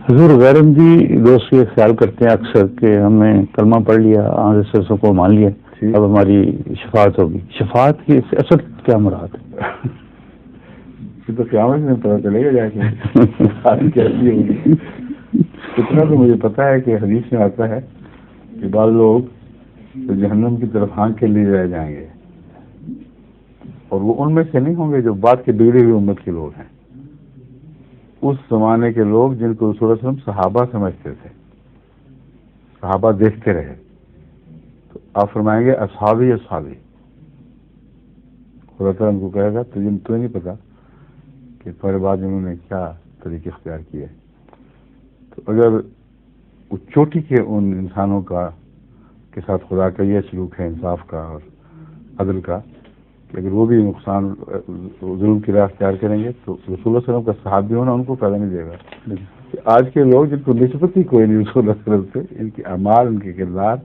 حضور غیرم جی دوست یہ خیال کرتے ہیں اکثر کہ ہم نے کلمہ پڑھ لیا، آن سے کو مان لیا، اب ہماری شفاعت ہوگی. شفاعت کی اصل کیا مراد ہے؟ یہ تو قیامت میں پتہ چلے گا جا کے کیسی ہوگی. اتنا تو مجھے پتا ہے کہ حدیث میں آتا ہے کہ بعض لوگ تو جہنم کی طرف ہانک کے لیے جائے جائیں گے، اور وہ ان میں سے نہیں ہوں گے جو بعد کے بگڑی ہوئی امت کے لوگ ہیں. اس زمانے کے لوگ جن کو رسول اللہ صلی اللہ علیہ وسلم صحابہ سمجھتے تھے، صحابہ دیکھتے رہے، تو آپ فرمائیں گے اصحابی اصحابی. خدا تعالیٰ ان کو کہے گا تجھے تو نہیں پتا کہ تمہارے بعد انہوں نے کیا طریقے اختیار کیے. تو اگر وہ چوٹی کے ان انسانوں کا کے ساتھ خدا کا یہ سلوک ہے انصاف کا اور عدل کا کہ اگر وہ بھی نقصان ظلم کی راہ اختیار کریں گے تو رسول اللہ صلی اللہ علیہ وسلم کا صحابی ہونا ان کو فائدہ نہیں دے گا. آج کے لوگ جن کو نسبت ہی کوئی نہیں رسول اللہ صلی اللہ علیہ وسلم سے، ان کے اعمال ان کے کردار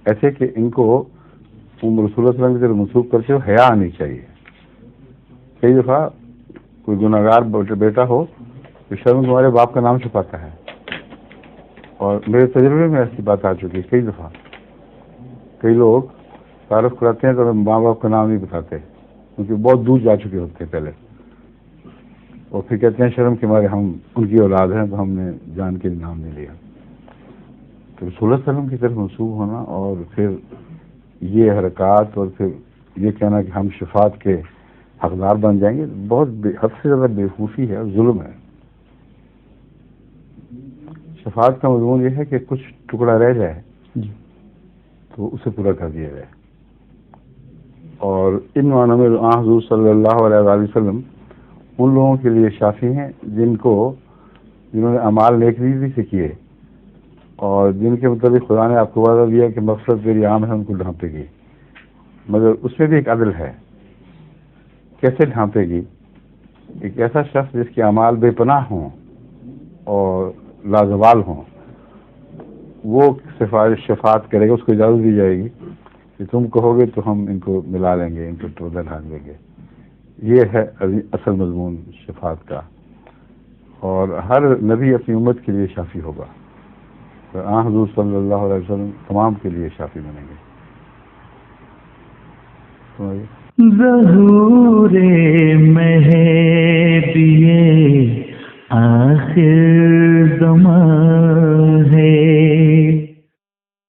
ایسے کہ ان کو رسول اللہ صلی اللہ علیہ وسلم کی طرف منسوخ کرتے ہو حیا آنی چاہیے. کئی دفعہ کوئی گناہ گار بیٹا ہو تو شرم تمہارے باپ کا نام چھپاتا ہے، اور میرے تجربے میں ایسی بات آ چکی ہے. کئی دفعہ کئی لوگ تعارف کراتے ہیں تو ماں باپ کا نام نہیں بتاتے کیونکہ بہت دور جا چکے ہوتے ہیں پہلے، اور پھر کہتے ہیں شرم کے مارے ہم ان کی اولاد ہیں تو ہم نے جان کے نام نہیں لیا. تو رسول اللہ صلی اللہ علیہ وسلم کی طرف منسوب ہونا اور پھر یہ حرکات اور پھر یہ کہنا کہ ہم شفاعت کے حقدار بن جائیں گے، بہت حد سے زیادہ بیوقوفی ہے اور ظلم ہے. شفاعت کا مضمون یہ ہے کہ کچھ ٹکڑا رہ جائے تو اسے پورا کر دیا جائے. اور ان معنوں میں حضور صلی اللہ علیہ وآلہ وسلم ان لوگوں کے لیے شافی ہیں جنہوں نے اعمال نیکی سے کیے اور جن کے مطابق خدا نے آپ کو وعدہ دیا کہ مقصد میری عام ہے ان کو ڈھانپے گی، مگر اس میں بھی ایک عدل ہے. کیسے ڈھانپے گی؟ ایک ایسا شخص جس کے اعمال بے پناہ ہوں اور لازوال ہوں، وہ شفاعت کرے گا، اس کو اجازت دی جائے گی کہ تم کہو گے تو ہم ان کو ملا لیں گے، ان کو ٹوٹا ڈھانپ لیں گے. یہ ہے اصل مضمون شفاعت کا. اور ہر نبی اپنی امت کے لیے شافی ہوگا، اور حضور صلی اللہ علیہ وسلم تمام کے لیے شافی بنیں گے. ظہور مہدی آخر زمان ہے،